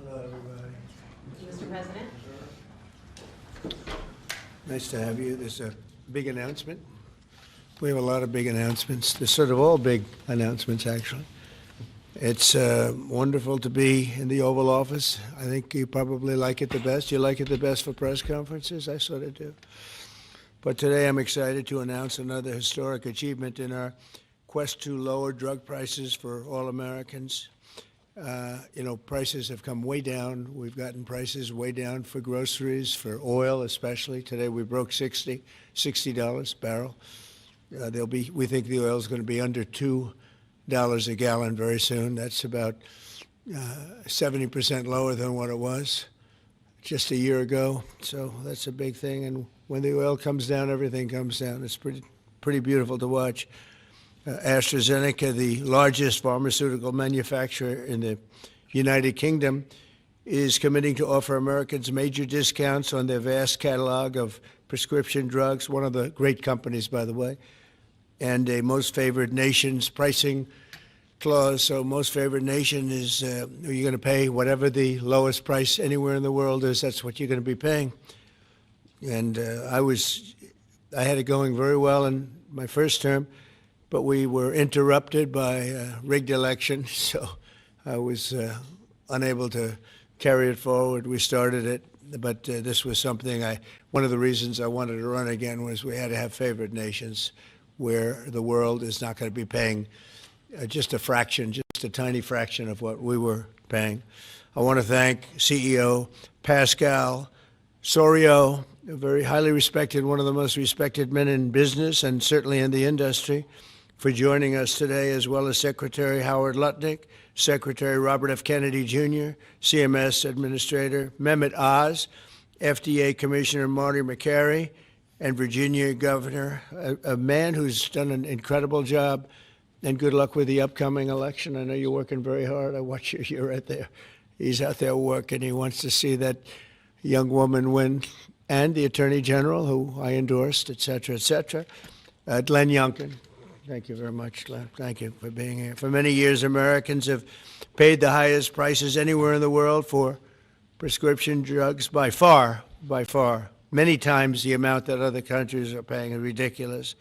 Hello, everybody. Mr. President. Nice to have you. There's a big announcement. We have a lot of big announcements. They're sort of all big announcements, actually. It's wonderful to be in the Oval Office. I think you probably like it the best. You like it the best for press conferences? I sort of do. But today I'm excited to announce another historic achievement in our quest to lower drug prices for all Americans. Prices have come way down. We've gotten prices way down for groceries, for oil especially. Today we broke $60 a barrel. We think the oil is going to be under $2 a gallon very soon. That's about 70% lower than what it was just a year ago. So that's a big thing. And when the oil comes down, everything comes down. It's pretty beautiful to watch. AstraZeneca, the largest pharmaceutical manufacturer in the United Kingdom, is committing to offer Americans major discounts on their vast catalog of prescription drugs, one of the great companies, by the way, and a most favored nation's pricing clause. So most favored nation is you're going to pay whatever the lowest price anywhere in the world is. That's what you're going to be paying. And I had it going very well in my first term, but we were interrupted by a rigged election, so I was unable to carry it forward. We started it, but this was something one of the reasons I wanted to run again was we had to have favored nations where the world is not going to be paying just a fraction, just a tiny fraction of what we were paying. I want to thank CEO Pascal Soriot, a very highly respected, one of the most respected men in business and certainly in the industry, for joining us today, as well as Secretary Howard Lutnick, Secretary Robert F. Kennedy Jr., CMS Administrator Mehmet Oz, FDA Commissioner Marty McCary, and Virginia Governor, a man who's done an incredible job, and good luck with the upcoming election. I know you're working very hard. I watch you. You're right there. He's out there working. He wants to see that young woman win, and the Attorney General, who I endorsed, et cetera, et cetera. Glenn Youngkin. Thank you very much, Glenn. Thank you for being here. For many years, Americans have paid the highest prices anywhere in the world for prescription drugs by far, many times the amount that other countries are paying is ridiculous.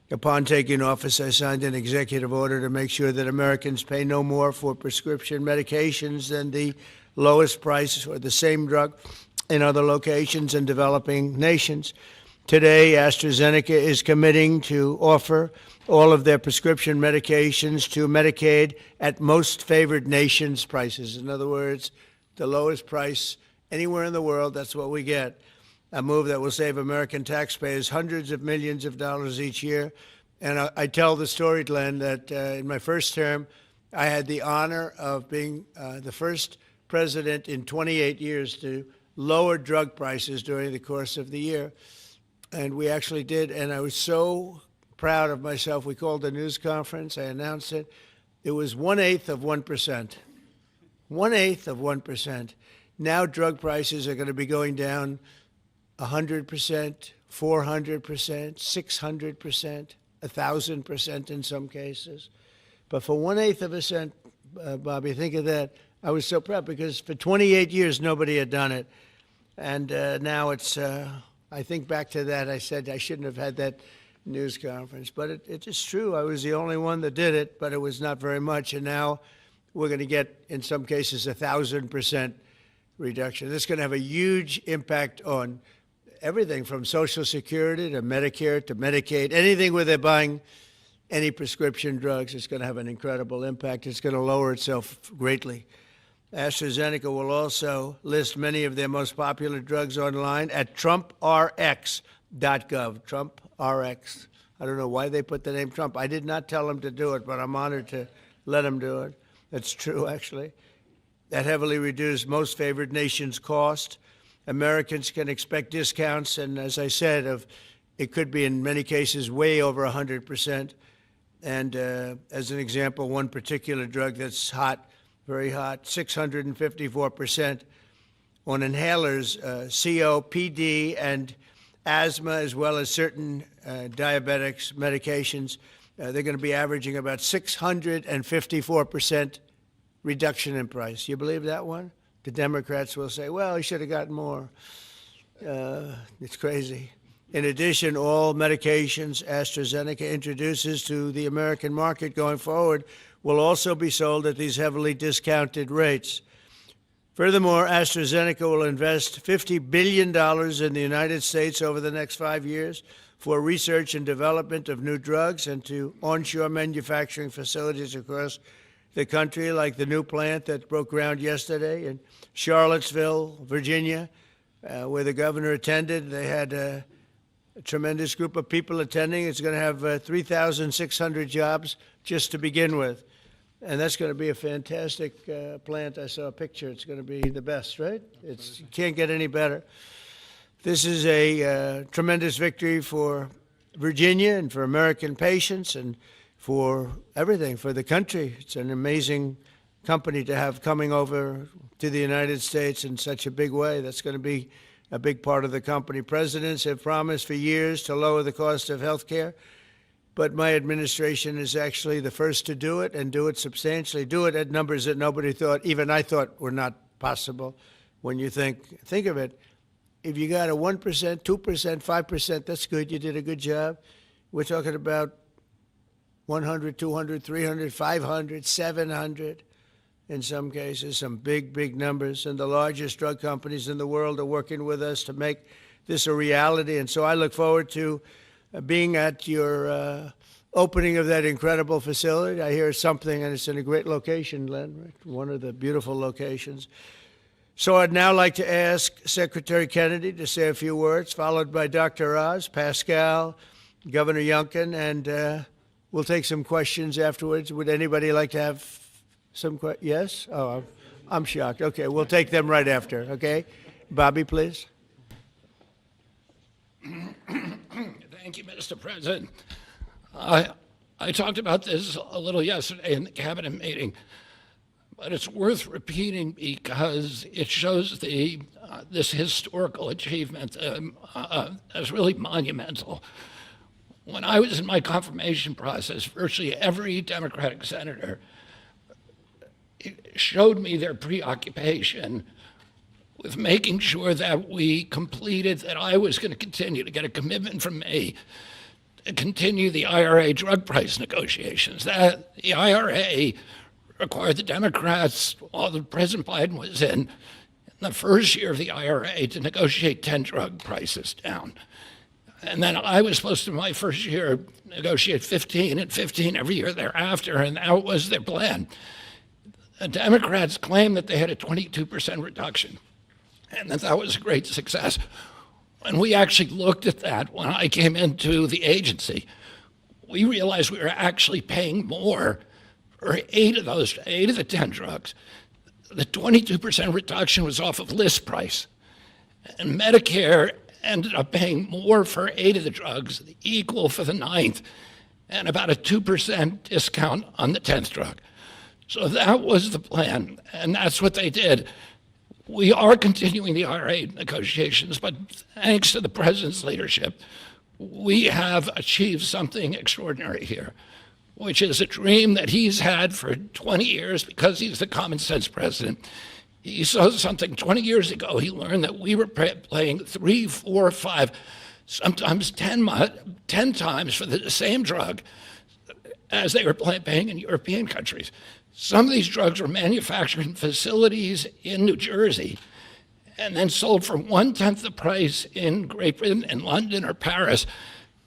Upon taking office, I signed an executive order to make sure that Americans pay no more for prescription medications than the lowest price for the same drug in other locations in developing nations. Today, AstraZeneca is committing to offer all of their prescription medications to Medicaid at most favored nations prices. In other words, the lowest price anywhere in the world, that's what we get. A move that will save American taxpayers hundreds of millions of dollars each year. And I tell the story, Glenn, that in my first term, I had the honor of being the first president in 28 years to lower drug prices during the course of the year. And we actually did, and I was so proud of myself. We called a news conference. I announced it. It was 1/8 of 1%. 1/8 of 1%. Now drug prices are going to be going down 100%, 400%, 600%, 1,000% in some cases. But for 1/8 of a cent, Bobby, think of that. I was so proud because for 28 years, nobody had done it. And now it's, I think back to that, I said I shouldn't have had that news conference. But it is true. I was the only one that did it, but it was not very much. And now we're going to get, in some cases, 1,000% reduction. This is going to have a huge impact on everything from Social Security to Medicare to Medicaid, anything where they're buying any prescription drugs. It's going to have an incredible impact. It's going to lower itself greatly. AstraZeneca will also list many of their most popular drugs online at TrumpRx.gov. TrumpRx. I don't know why they put the name Trump. I did not tell them to do it, but I'm honored to let them do it. That's true, actually. That heavily reduced most favored nations cost. Americans can expect discounts, and as I said, it could be in many cases way over 100%. And as an example, one particular drug that's hot, very hot, 654% on inhalers, COPD and asthma, as well as certain diabetics medications. They're going to be averaging about 654% reduction in price. You believe that one? the Democrats will say, well, he should have gotten more. It's crazy. In addition, all medications AstraZeneca introduces to the American market going forward will also be sold at these heavily discounted rates. Furthermore, AstraZeneca will invest $50 billion in the United States over the next 5 years for research and development of new drugs and to onshore manufacturing facilities across the country, like the new plant that broke ground yesterday in Charlottesville, Virginia, where the governor attended. They had a tremendous group of people attending. It's going to have 3,600 jobs just to begin with. And that's going to be a fantastic plant. I saw a picture. It's going to be the best, right? You can't get any better. This is a tremendous victory for Virginia and for American patients and for everything, for the country. It's an amazing company to have coming over to the United States in such a big way. That's going to be a big part of the company. Presidents have promised for years to lower the cost of health care, but my administration is actually the first to do it and do it substantially, do it at numbers that nobody thought, even I thought, were not possible. When you think of it, if you got a 1%, 2%, 5%, that's good. You did a good job. We're talking about 100, 200, 300, 500, 700 in some cases, some big, big numbers. And the largest drug companies in the world are working with us to make this a reality. And so I look forward to being at your opening of that incredible facility. I hear something, and it's in a great location, Len, right? One of the beautiful locations. So I'd now like to ask Secretary Kennedy to say a few words, followed by Dr. Oz, Pascal, Governor Youngkin, and we'll take some questions afterwards. Would anybody like to have some questions? Yes? Oh, I'm shocked. Okay, we'll take them right after, okay? Bobby, please. Thank you, Mr. President. I talked about this a little yesterday in the cabinet meeting, but it's worth repeating because it shows this historical achievement as really monumental. When I was in my confirmation process, virtually every Democratic senator showed me their preoccupation with making sure that we completed, that I was going to continue to get a commitment from me to continue the IRA drug price negotiations. That the IRA required the Democrats, while President Biden was in the first year of the IRA, to negotiate 10 drug prices down. And then I was supposed to, my first year, negotiate 15 and 15 every year thereafter, and that was their plan. The Democrats claimed that they had a 22% reduction, and that was a great success. When we actually looked at that, when I came into the agency, we realized we were actually paying more for 8 of the 10 drugs. The 22% reduction was off of list price. And Medicare ended up paying more for 8 of the drugs, equal for the 9th, and about a 2% discount on the 10th drug. So that was the plan, and that's what they did. We are continuing the IRA negotiations, but thanks to the president's leadership, we have achieved something extraordinary here, which is a dream that he's had for 20 years because he's the common sense president. He saw something 20 years ago. He learned that we were paying 3, 4, 5, sometimes 10 times for the same drug as they were paying in European countries. Some of these drugs were manufactured in facilities in New Jersey and then sold for 1/10 the price in Great Britain, in London or Paris,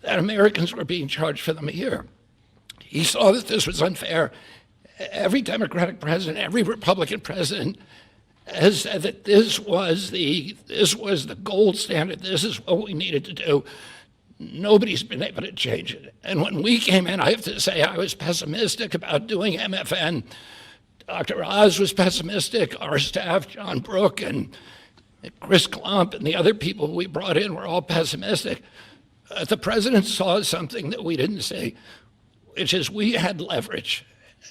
that Americans were being charged for them here. He saw that this was unfair. Every Democratic president, every Republican president has said that this was the gold standard. This is what we needed to do. Nobody's been able to change it. And when we came in, I have to say I was pessimistic about doing MFN. Dr. Oz was pessimistic. Our staff, John Brook and Chris Klump and the other people we brought in were all pessimistic. The president saw something that we didn't see, which is we had leverage.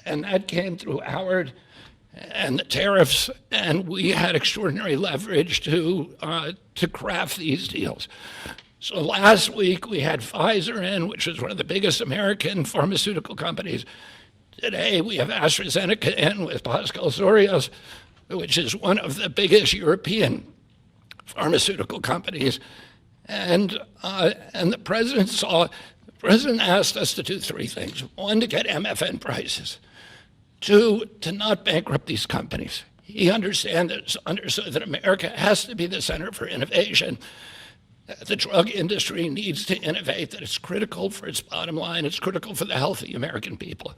And that came through Howard and the tariffs, and we had extraordinary leverage to craft these deals. So last week we had Pfizer in, which is one of the biggest American pharmaceutical companies. Today we have AstraZeneca in with Pascal Sorios, which is one of the biggest European pharmaceutical companies. And the president asked us to do three things. One, to get MFN prices. Two, to not bankrupt these companies. He understood that America has to be the center for innovation. The drug industry needs to innovate, that it's critical for its bottom line, it's critical for the health of the American people.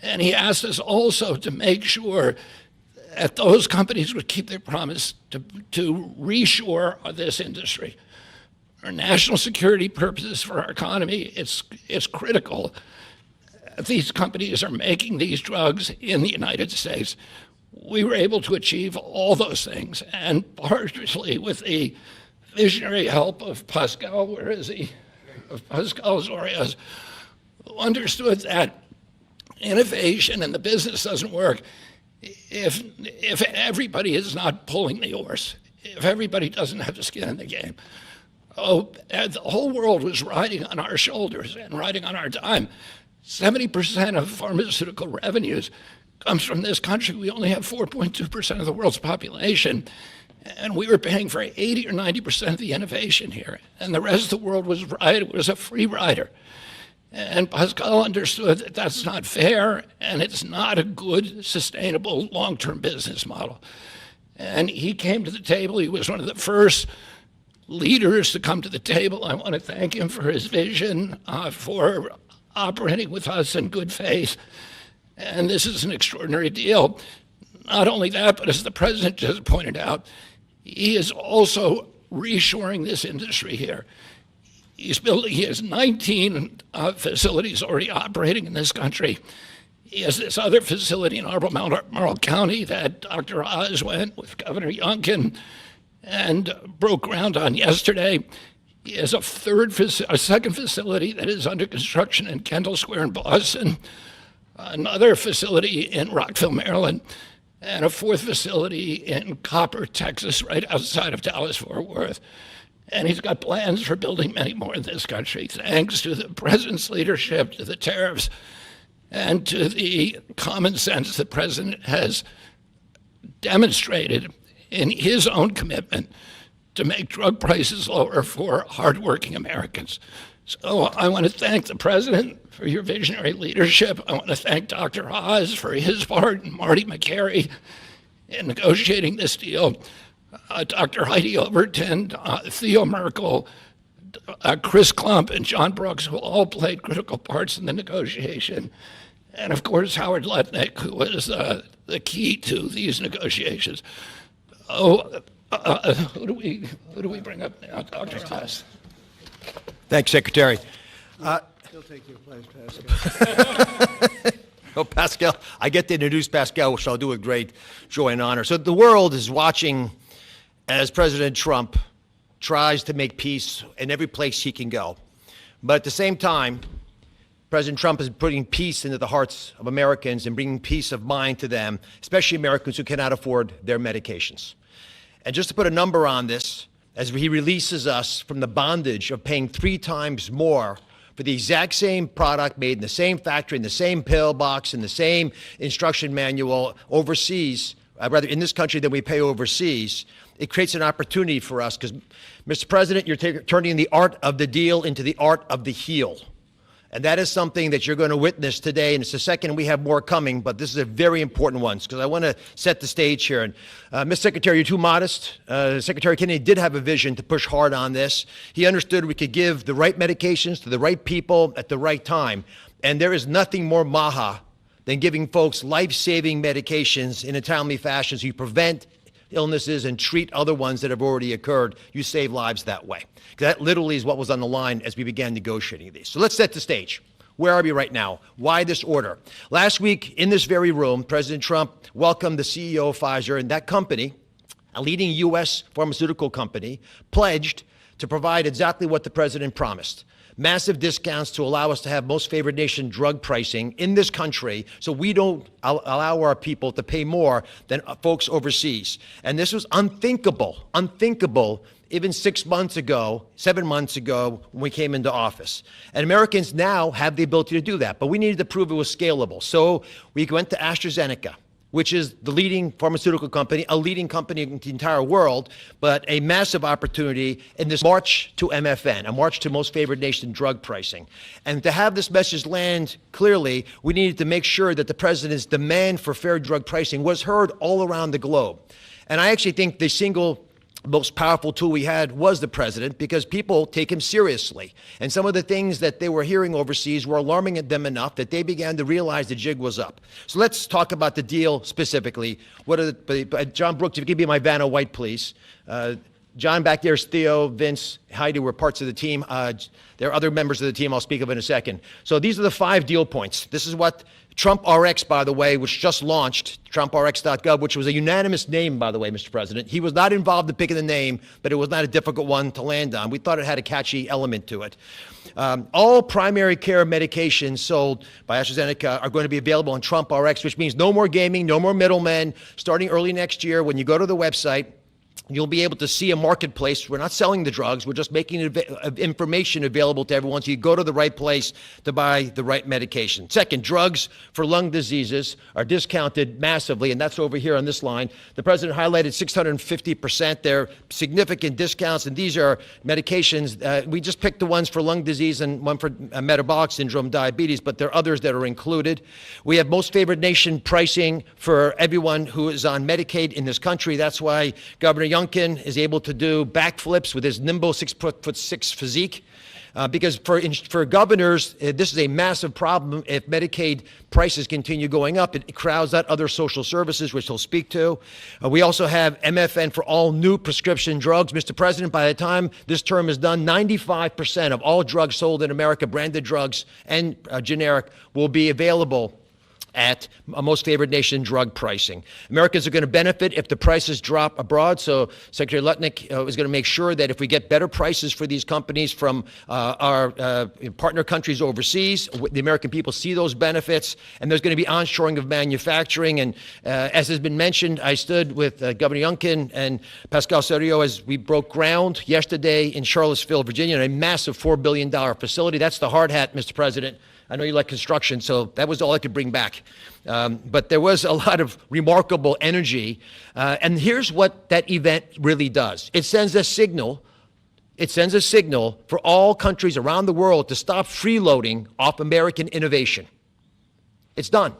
And he asked us also to make sure that those companies would keep their promise to reshore this industry. For national security purposes, for our economy, it's critical. These companies are making these drugs in the United States. We were able to achieve all those things, and partially with the visionary help of Pascal, where is he? Of Pascal Zorias, who understood that innovation and the business doesn't work if everybody is not pulling the oars, if everybody doesn't have the skin in the game. The whole world was riding on our shoulders and riding on our dime. 70% of pharmaceutical revenues comes from this country. We only have 4.2% of the world's population, and we were paying for 80 or 90% of the innovation here, and the rest of the world was a free rider. And Pascal understood that that's not fair, and it's not a good, sustainable, long-term business model. And he came to the table. He was one of the first leaders to come to the table. I want to thank him for his vision, for operating with us in good faith. And this is an extraordinary deal. Not only that, but as the president just pointed out, he is also reshoring this industry here. He has 19 facilities already operating in this country. He has this other facility in Albemarle County that Dr. Oz went with Governor Youngkin and broke ground on yesterday. He has a second facility that is under construction in Kendall Square in Boston, another facility in Rockville, Maryland, and a fourth facility in Copper, Texas, right outside of Dallas-Fort Worth. And he's got plans for building many more in this country, thanks to the president's leadership, to the tariffs, and to the common sense the president has demonstrated in his own commitment to make drug prices lower for hardworking Americans. So I want to thank the president for your visionary leadership. I want to thank Dr. Oz for his part, and Marty McCary in negotiating this deal. Dr. Heidi Overton, Theo Merkel, Chris Klump, and John Brooks, who all played critical parts in the negotiation. And of course, Howard Lutnick, who was the key to these negotiations. Who do we bring up now? Dr. Oz. Thanks, Secretary. He'll take your place, Pascal. Oh, Pascal, I get to introduce Pascal, which I'll do with great joy and honor. So the world is watching as President Trump tries to make peace in every place he can go. But at the same time, President Trump is putting peace into the hearts of Americans and bringing peace of mind to them, especially Americans who cannot afford their medications. And just to put a number on this, as he releases us from the bondage of paying 3 times more for the exact same product made in the same factory, in the same pill box, in the same instruction manual overseas, rather in this country than we pay overseas, it creates an opportunity for us because, Mr. President, you're turning the art of the deal into the art of the heel. And that is something that you're going to witness today. And it's the second, we have more coming, but this is a very important one because I want to set the stage here. And Mr. Secretary, you're too modest. Secretary Kennedy did have a vision to push hard on this. He understood we could give the right medications to the right people at the right time. And there is nothing more maha than giving folks life-saving medications in a timely fashion so you prevent illnesses and treat other ones that have already occurred. You save lives that way. That literally is what was on the line as we began negotiating these. So let's set the stage. Where are we right now? Why this order? Last week in this very room, President Trump welcomed the CEO of Pfizer, and that company, a leading U.S. pharmaceutical company, pledged to provide exactly what the president promised. Massive discounts to allow us to have most favored nation drug pricing in this country so we don't allow our people to pay more than folks overseas. And this was unthinkable even 6 months ago, 7 months ago when we came into office. And Americans now have the ability to do that, but we needed to prove it was scalable. So we went to AstraZeneca. which is the leading pharmaceutical company, a leading company in the entire world, but a massive opportunity in this march to MFN, a march to most favored nation drug pricing. And to have this message land clearly, we needed to make sure that the president's demand for fair drug pricing was heard all around the globe. And I actually think the single most powerful tool we had was the president, because people take him seriously. And some of the things that they were hearing overseas were alarming them enough that they began to realize the jig was up. So let's talk about the deal specifically. What are John Brooks, if you give me my Vanna White, please. John back there is Theo, Vince, Heidi were parts of the team. There are other members of the team I'll speak of in a second. So these are the 5 deal points. This is what Trump RX, by the way, which just launched, TrumpRx.gov, which was a unanimous name, by the way, Mr. President. He was not involved in picking the name, but it was not a difficult one to land on. We thought it had a catchy element to it. All primary care medications sold by AstraZeneca are going to be available on Trump RX, which means no more gaming, no more middlemen. Starting early next year, when you go to the website, you'll be able to see a marketplace. We're not selling the drugs. We're just making information available to everyone so you go to the right place to buy the right medication. Second, drugs for lung diseases are discounted massively, and that's over here on this line. The president highlighted 650%. They're significant discounts, and these are medications. We just picked the ones for lung disease and one for metabolic syndrome, diabetes, but there are others that are included. We have most favored nation pricing for everyone who is on Medicaid in this country. That's why Governor Youngkin is able to do backflips with his nimble 6'6" physique. Because for governors, this is a massive problem. If Medicaid prices continue going up, it crowds out other social services, which he'll speak to. We also have MFN for all new prescription drugs. Mr. President, by the time this term is done, 95% of all drugs sold in America, branded drugs and generic, will be available at most favored nation drug pricing. Americans are going to benefit if the prices drop abroad. So Secretary Lutnick is going to make sure that if we get better prices for these companies from our partner countries overseas, the American people see those benefits, and there's going to be onshoring of manufacturing. And as has been mentioned, I stood with Governor Youngkin and Pascal Soriot as we broke ground yesterday in Charlottesville, Virginia, a massive $4 billion facility. That's the hard hat, Mr. President. I know you like construction, so that was all I could bring back. But there was a lot of remarkable energy. And here's what that event really does. It sends a signal. It sends a signal for all countries around the world to stop freeloading off American innovation. It's done.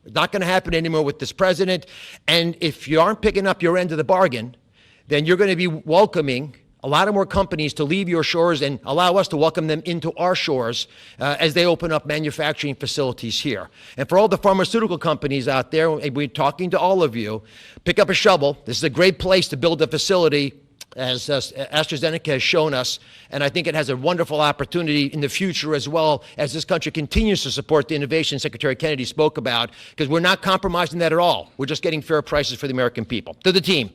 It's not going to happen anymore with this president. And if you aren't picking up your end of the bargain, then you're going to be welcoming a lot of more companies to leave your shores and allow us to welcome them into our shores as they open up manufacturing facilities here. And for all the pharmaceutical companies out there, we're talking to all of you, pick up a shovel. This is a great place to build a facility, as AstraZeneca has shown us, and I think it has a wonderful opportunity in the future as well as this country continues to support the innovation Secretary Kennedy spoke about, because we're not compromising that at all. We're just getting fair prices for the American people. To the team,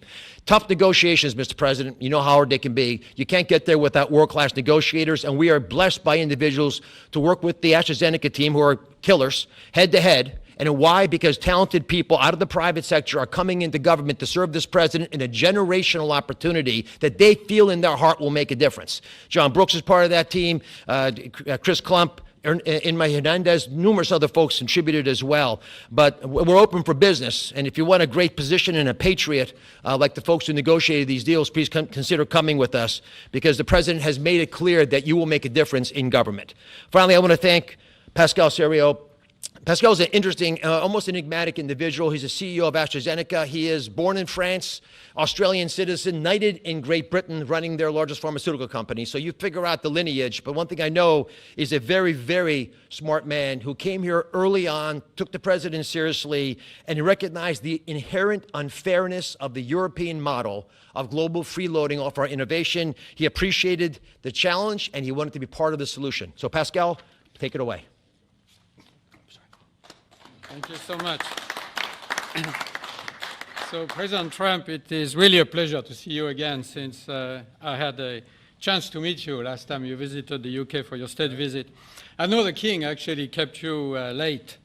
tough negotiations, Mr. President. You know how hard they can be. You can't get there without world-class negotiators, and we are blessed by individuals to work with the AstraZeneca team who are killers, head-to-head. And why? Because talented people out of the private sector are coming into government to serve this president in a generational opportunity that they feel in their heart will make a difference. John Brooks is part of that team. Chris Klump, Inma Hernandez, numerous other folks contributed as well. But we're open for business. And if you want a great position and a patriot, like the folks who negotiated these deals, please consider coming with us, because the president has made it clear that you will make a difference in government. Finally, I want to thank Pascal Soriot. Pascal is an interesting, almost enigmatic individual. He's a CEO of AstraZeneca. He is born in France, Australian citizen, knighted in Great Britain, running their largest pharmaceutical company. So you figure out the lineage. But one thing I know is a very, very smart man who came here early on, took the president seriously, and he recognized the inherent unfairness of the European model of global freeloading off our innovation. He appreciated the challenge, and he wanted to be part of the solution. So Pascal, take it away. Thank you so much. So, President Trump, it is really a pleasure to see you again, since I had a chance to meet you last time you visited the UK for your state visit. I know the King actually kept you late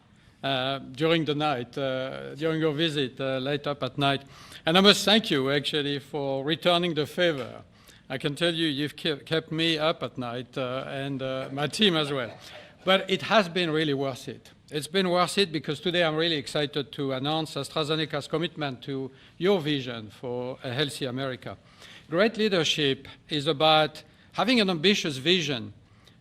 during the night, during your visit, late up at night. And I must thank you, actually, for returning the favor. I can tell you, you've kept me up at night, and my team as well. But it has been really worth it. It's been worth it because today I'm really excited to announce AstraZeneca's commitment to your vision for a healthy America. Great leadership is about having an ambitious vision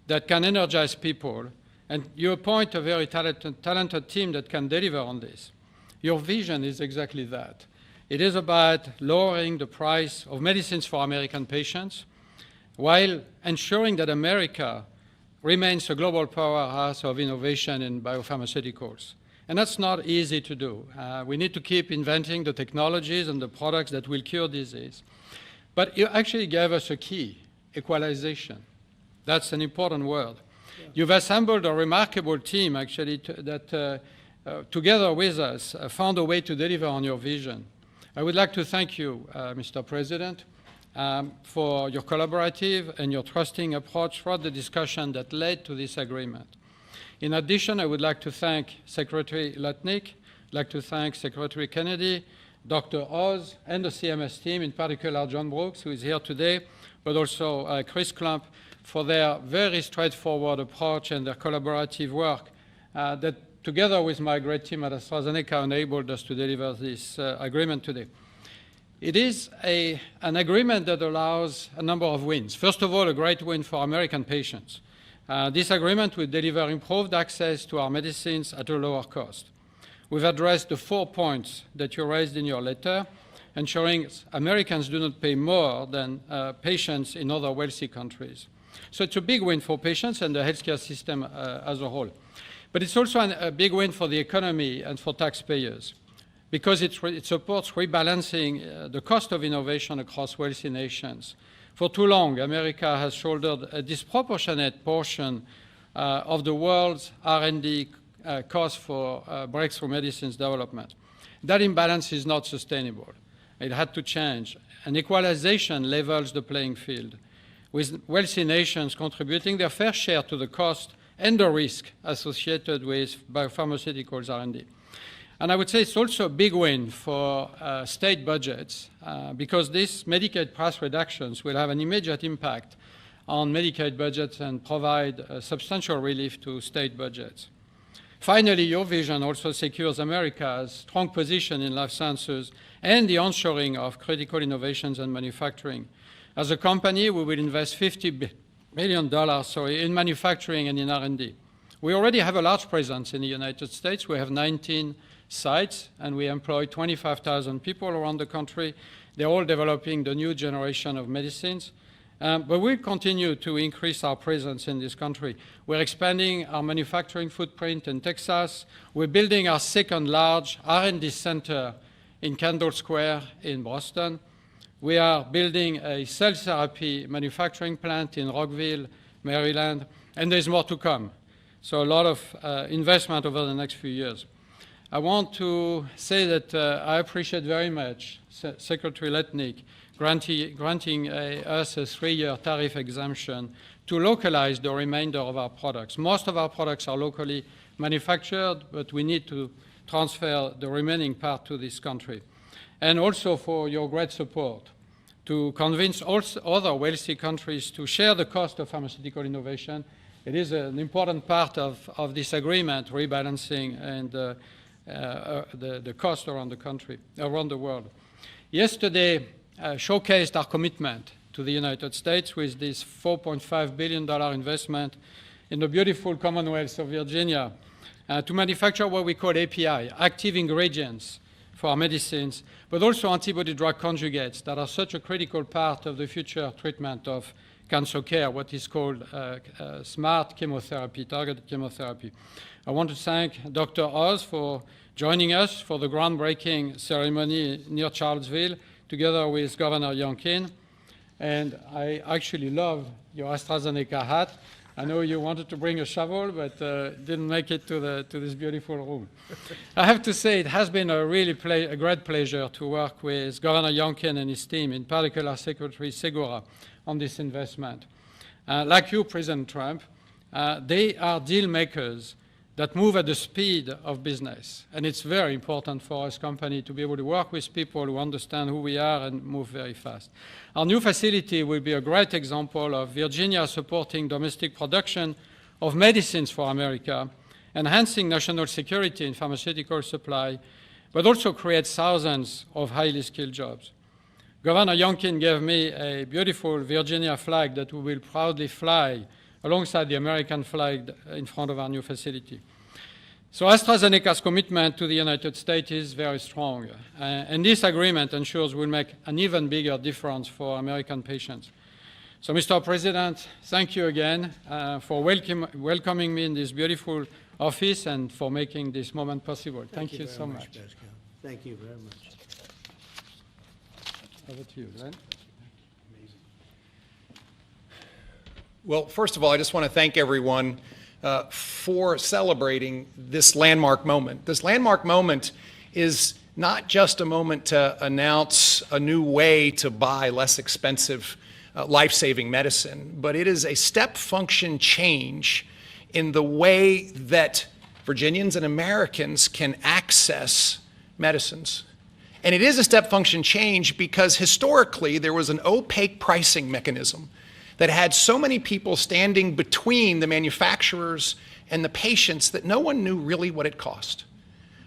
that can energize people, and you appoint a very talented team that can deliver on this. Your vision is exactly that. It is about lowering the price of medicines for American patients while ensuring that America remains a global powerhouse of innovation in biopharmaceuticals. And that's not easy to do. We need to keep inventing the technologies and the products that will cure disease. But you actually gave us a key, equalization. That's an important word. Yeah. You've assembled a remarkable team, actually, that together with us found a way to deliver on your vision. I would like to thank you, Mr. President, for your collaborative and your trusting approach throughout the discussion that led to this agreement. In addition, I would like to thank Secretary Lutnick, I'd like to thank Secretary Kennedy, Dr. Oz, and the CMS team, in particular John Brooks, who is here today, but also Chris Klump, for their very straightforward approach and their collaborative work that, together with my great team at AstraZeneca, enabled us to deliver this agreement today. It is an agreement that allows a number of wins. First of all, a great win for American patients. This agreement will deliver improved access to our medicines at a lower cost. We've addressed the 4 points that you raised in your letter, ensuring Americans do not pay more than patients in other wealthy countries. So it's a big win for patients and the healthcare system as a whole. But it's also a big win for the economy and for taxpayers, because it supports rebalancing the cost of innovation across wealthy nations. For too long, America has shouldered a disproportionate portion of the world's R&D cost for breakthrough medicines development. That imbalance is not sustainable. It had to change. And equalization levels the playing field, with wealthy nations contributing their fair share to the cost and the risk associated with biopharmaceuticals R&D. And I would say it's also a big win for state budgets because these Medicaid price reductions will have an immediate impact on Medicaid budgets and provide substantial relief to state budgets. Finally, your vision also secures America's strong position in life sciences and the onshoring of critical innovations and manufacturing. As a company, we will invest $50 billion in manufacturing and in R&D. We already have a large presence in the United States. We have 19 sites, and we employ 25,000 people around the country. They're all developing the new generation of medicines. But we'll continue to increase our presence in this country. We're expanding our manufacturing footprint in Texas. We're building our second large R&D center in Kendall Square in Boston. We are building a cell therapy manufacturing plant in Rockville, Maryland, and there's more to come. So a lot of investment over the next few years. I want to say that I appreciate very much Secretary Lutnick granting us a 3-year tariff exemption to localize the remainder of our products. Most of our products are locally manufactured, but we need to transfer the remaining part to this country. And also for your great support to convince also other wealthy countries to share the cost of pharmaceutical innovation. It is an important part of this agreement, rebalancing and the cost around the country, around the world. Yesterday showcased our commitment to the United States with this $4.5 billion investment in the beautiful Commonwealth of Virginia to manufacture what we call API, active ingredients for our medicines, but also antibody-drug conjugates that are such a critical part of the future treatment of cancer care, what is called smart chemotherapy, targeted chemotherapy. I want to thank Dr. Oz for joining us for the groundbreaking ceremony near Charlottesville, together with Governor Youngkin. And I actually love your AstraZeneca hat. I know you wanted to bring a shovel, but didn't make it to this beautiful room. I have to say it has been a great pleasure to work with Governor Youngkin and his team, in particular Secretary Segura, on this investment. Like you, President Trump, they are deal makers that move at the speed of business. And it's very important for us company to be able to work with people who understand who we are and move very fast. Our new facility will be a great example of Virginia supporting domestic production of medicines for America, enhancing national security in pharmaceutical supply, but also create thousands of highly skilled jobs. Governor Youngkin gave me a beautiful Virginia flag that we will proudly fly alongside the American flag in front of our new facility. So AstraZeneca's commitment to the United States is very strong, and this agreement ensures we'll make an even bigger difference for American patients. So, Mr. President, thank you again for welcoming me in this beautiful office and for making this moment possible. Thank you so much. Pascal. Thank you very much. Over to you, Glenn. Well, first of all, I just want to thank everyone for celebrating this landmark moment. This landmark moment is not just a moment to announce a new way to buy less expensive life-saving medicine, but it is a step function change in the way that Virginians and Americans can access medicines. And it is a step function change because historically there was an opaque pricing mechanism that had so many people standing between the manufacturers and the patients that no one knew really what it cost.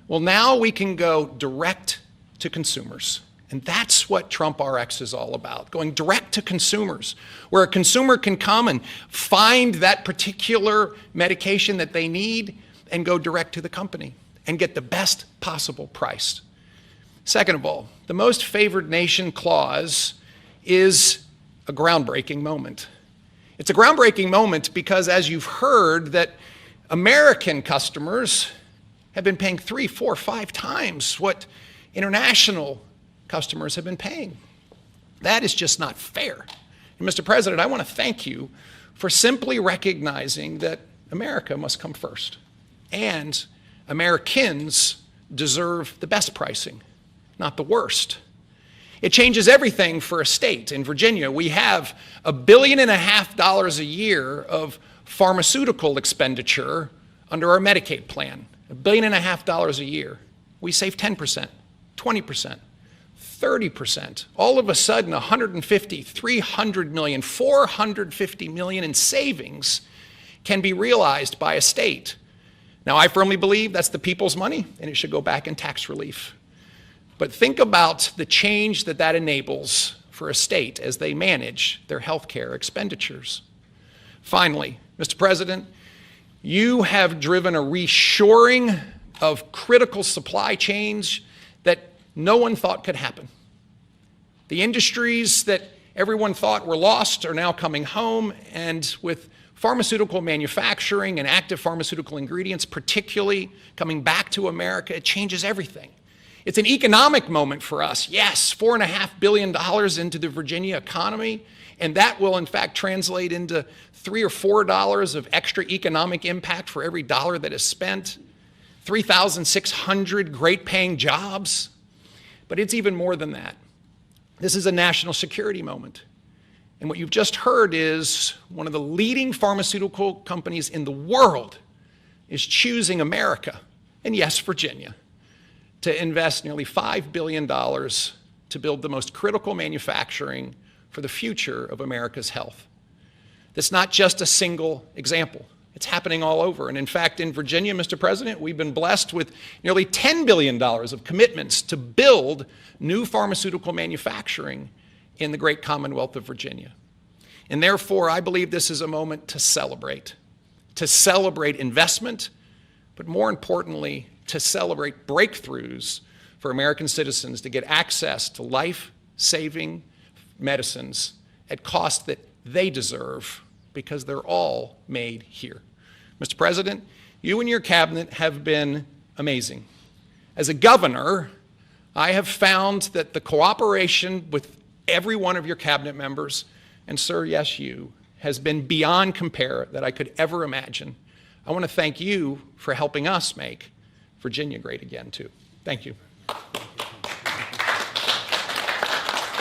Well, now we can go direct to consumers. And that's what Trump RX is all about, going direct to consumers, where a consumer can come and find that particular medication that they need and go direct to the company and get the best possible price. Second of all, the most favored nation clause is a groundbreaking moment. It's a groundbreaking moment because, as you've heard, that American customers have been paying 3, 4, 5 times what international customers have been paying. That is just not fair. And Mr. President, I want to thank you for simply recognizing that America must come first. And Americans deserve the best pricing, not the worst. It changes everything for a state. In Virginia, we have $1.5 billion a year of pharmaceutical expenditure under our Medicaid plan. $1.5 billion a year. We save 10%, 20%. 30%. All of a sudden, 150, 300 million, 450 million in savings can be realized by a state. Now, I firmly believe that's the people's money, and it should go back in tax relief. But think about the change that that enables for a state as they manage their health care expenditures. Finally, Mr. President, you have driven a reshoring of critical supply chains that no one thought could happen. The industries that everyone thought were lost are now coming home, and with pharmaceutical manufacturing and active pharmaceutical ingredients particularly coming back to America, it changes everything. It's an economic moment for us. Yes, $4.5 billion into the Virginia economy, and that will in fact translate into $3 or $4 of extra economic impact for every dollar that is spent, 3,600 great paying jobs. But it's even more than that. This is a national security moment. And what you've just heard is one of the leading pharmaceutical companies in the world is choosing America, and yes, Virginia, to invest nearly $5 billion to build the most critical manufacturing for the future of America's health. That's not just a single example. It's happening all over. And in fact, in Virginia, Mr. President, we've been blessed with nearly $10 billion of commitments to build new pharmaceutical manufacturing in the great Commonwealth of Virginia. And therefore, I believe this is a moment to celebrate investment, but more importantly, to celebrate breakthroughs for American citizens to get access to life-saving medicines at costs that they deserve, because they're all made here. Mr. President, you and your cabinet have been amazing. As a governor, I have found that the cooperation with every one of your cabinet members, and sir, yes, you, has been beyond compare that I could ever imagine. I want to thank you for helping us make Virginia great again, too. Thank you.